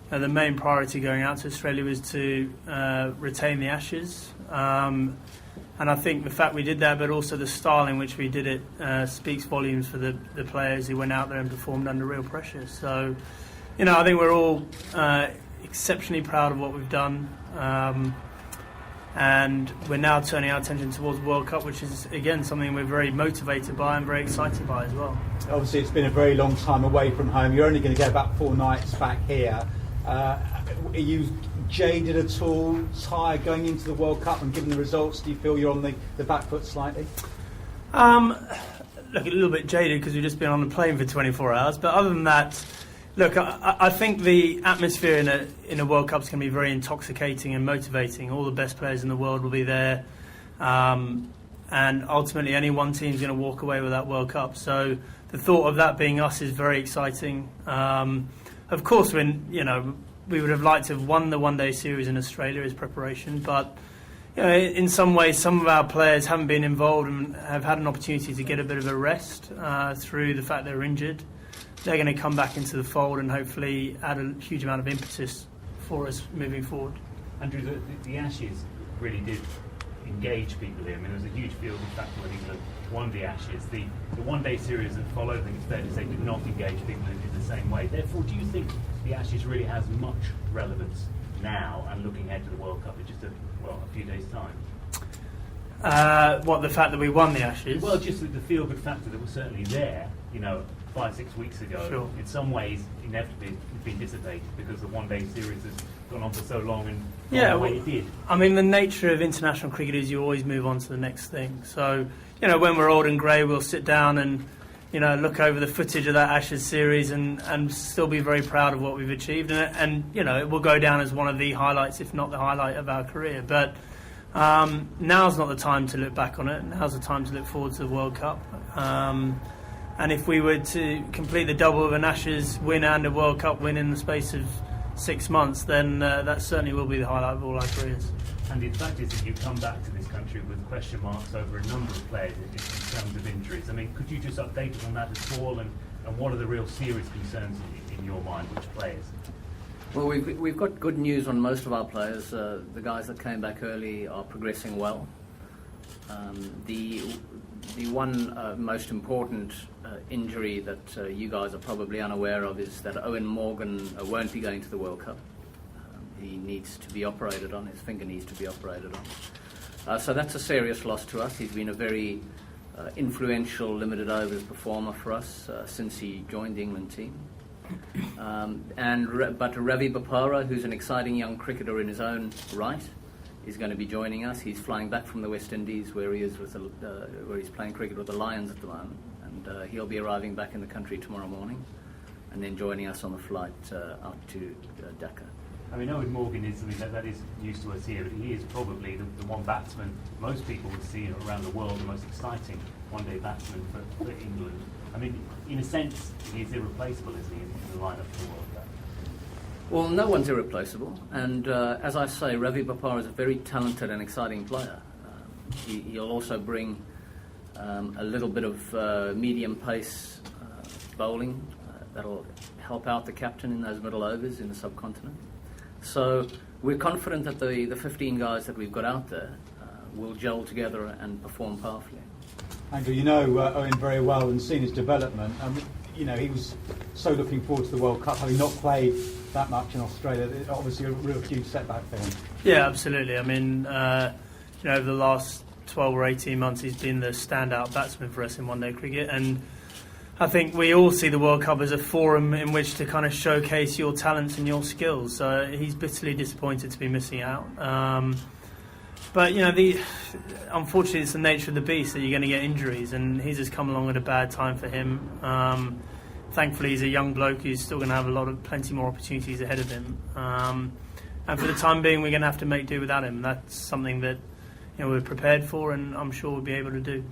The main priority going out to Australia was to retain the Ashes. And I think the fact we did that, but also the style in which we did it, speaks volumes for the players who went out there and performed under real pressure. So, I think we're all exceptionally proud of what we've done. And we're now turning our attention towards the World Cup, which is, again, something we're very motivated by and very excited by as well. Obviously, it's been a very long time away from home. You're only going to get about 4 nights back here. Are you jaded at all, tired going into the World Cup, and given the results, do you feel you're on the back foot slightly? Look, a little bit jaded because we've just been on the plane for 24 hours. But other than that, look, I think the atmosphere in a World Cup is going to be very intoxicating and motivating. All the best players in the world will be there. And ultimately, any one team is going to walk away with that World Cup. So the thought of that being us is very exciting. Of course, we would have liked to have won the one-day series in Australia as preparation, but in some ways, some of our players haven't been involved and have had an opportunity to get a bit of a rest through the fact they're injured. They're going to come back into the fold and hopefully add a huge amount of impetus for us moving forward. Andrew, the Ashes really did engage people here. I mean, there was a huge field of fact when England won the Ashes. The one-day series that followed, I think it's fair to say, did not engage people in the same way. Therefore, do you think the Ashes really has much relevance now and looking ahead to the World Cup in just a few days' time? The fact that we won the Ashes? Well, just the feel-good factor that was certainly there, 5-6 weeks ago. Sure. In some ways, inevitably, it's been dissipated because the one-day series has gone on for so long and the way it did. I mean, the nature of international cricket is you always move on to the next thing. So, when we're old and grey, we'll sit down and look over the footage of that Ashes series and still be very proud of what we've achieved. And it will go down as one of the highlights, if not the highlight of our career. But now's not the time to look back on it. Now's the time to look forward to the World Cup. And if we were to complete the double of an Ashes win and a World Cup win in the space of 6 months, then that certainly will be the highlight of all our careers. And the fact is that you come back to this country with question marks over a number of players in terms of injuries. I mean, could you just update us on that at all? And what are the real serious concerns in your mind? Which players? Well, we've got good news on most of our players. The guys that came back early are progressing well. The one most important injury that you guys are probably unaware of is that Owen Morgan won't be going to the World Cup. He needs to be operated on. His finger needs to be operated on. So that's a serious loss to us. He's been a very influential limited overs performer for us since he joined the England team. But Ravi Bopara, who's an exciting young cricketer in his own right, is going to be joining us. He's flying back from the West Indies, where he is where he's playing cricket with the Lions at the moment, and he'll be arriving back in the country tomorrow morning, and then joining us on the flight out to Dhaka. I mean, Owen Morgan is, that is news to us here, but he is probably the one batsman most people would see around the world, the most exciting one-day batsman for England. I mean, in a sense, he's irreplaceable, isn't he, in the lineup for the World Cup? Well, no one's irreplaceable, and as I say, Ravi Bopara is a very talented and exciting player. He'll also bring a little bit of medium pace bowling that'll help out the captain in those middle overs in the subcontinent. So we're confident that the 15 guys that we've got out there will gel together and perform powerfully. Andrew, you know Owen very well and seen his development. He was so looking forward to the World Cup, having not played that much in Australia. Obviously a real huge setback for him. Yeah, absolutely. I mean, over the last 12 or 18 months, he's been the standout batsman for us in one-day cricket, and I think we all see the World Cup as a forum in which to kind of showcase your talents and your skills. So he's bitterly disappointed to be missing out. But unfortunately, it's the nature of the beast that you're going to get injuries, and he's just come along at a bad time for him. Thankfully, he's a young bloke who's still going to have plenty more opportunities ahead of him. And for the time being, we're going to have to make do without him. That's something that we're prepared for, and I'm sure we'll be able to do.